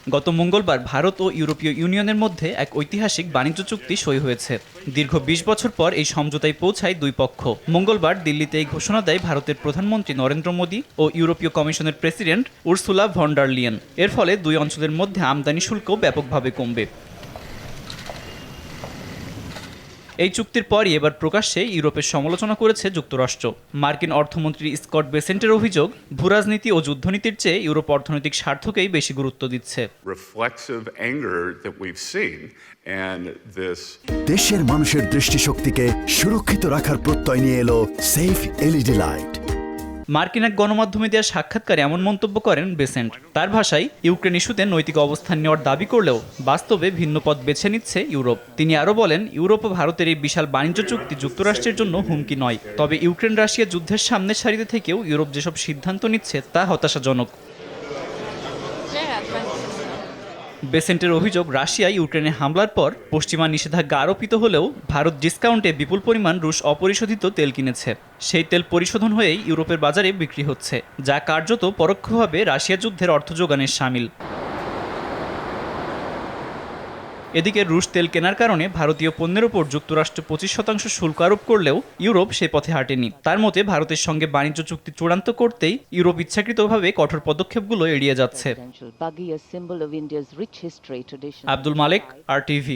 গত মঙ্গলবার ভারত ও ইউরোপীয় ইউনিয়নের মধ্যে এক ঐতিহাসিক বাণিজ্য চুক্তি সই হয়েছে। দীর্ঘ ২০ বছর পর এই সমঝোতায় পৌঁছায় দুই পক্ষ। মঙ্গলবার দিল্লিতে এই ঘোষণা দেয় ভারতের প্রধানমন্ত্রী নরেন্দ্র মোদী ও ইউরোপীয় কমিশনের president Ursula von der Leyen. এর ফলে দুই অঞ্চলের মধ্যে আমদানি শুল্ক ব্যাপকভাবে কমবে। এই চুক্তির পরই এবার প্রকাশ্যে ইউরোপের সমালোচনা করেছে যুক্তরাষ্ট্র। মার্কিন অর্থমন্ত্রী স্কট বেসেন্টের অভিযোগ, ভূরাজনীতি ও যুদ্ধনীতির চেয়ে ইউরোপ অর্থনৈতিক স্বার্থকেই বেশি গুরুত্ব দিচ্ছে। দেশের মানুষের দৃষ্টিশক্তিকে সুরক্ষিত রাখার প্রত্যয় নিয়ে এলো সেফ এলইডি লাইট। মার্কিন এক গণমাধ্যমে দেওয়া সাক্ষাৎকারে এমন মন্তব্য করেন বেসেন্ট। তার ভাষায়, ইউক্রেন ইস্যুতে নৈতিক অবস্থান নেওয়ার দাবি করলেও বাস্তবে ভিন্ন পথ বেছে নিচ্ছে ইউরোপ। তিনি আরও বলেন, ইউরোপ ও ভারতের এই বিশাল বাণিজ্য চুক্তি যুক্তরাষ্ট্রের জন্য হুমকি নয়, তবে ইউক্রেন রাশিয়া যুদ্ধের সামনের সারিতে থেকেও ইউরোপ যেসব সিদ্ধান্ত নিচ্ছে তা হতাশাজনক। বেসেন্টের অভিযোগ, রাশিয়া ইউক্রেনে হামলার পর পশ্চিমা নিষেধাজ্ঞা আরোপিত হলেও ভারত ডিসকাউন্টে বিপুল পরিমাণ রুশ অপরিশোধিত তেল কিনেছে। সেই তেল পরিশোধন হয়েই ইউরোপের বাজারে বিক্রি হচ্ছে, যা কার্যত পরোক্ষভাবে রাশিয়া যুদ্ধের অর্থ যোগানের শামিল। এদিকে রুশ তেল কেনার কারণে ভারতীয় পণ্যের ওপর যুক্তরাষ্ট্র ২৫% শুল্ক আরোপ করলেও ইউরোপ সে পথে হাঁটেনি। তার মতে, ভারতের সঙ্গে বাণিজ্য চুক্তি চূড়ান্ত করতেই ইউরোপ ইচ্ছাকৃতভাবে কঠোর পদক্ষেপগুলো এড়িয়ে যাচ্ছে। Buggy, a symbol of India's rich history, tradition. Abdul Malek, RTV।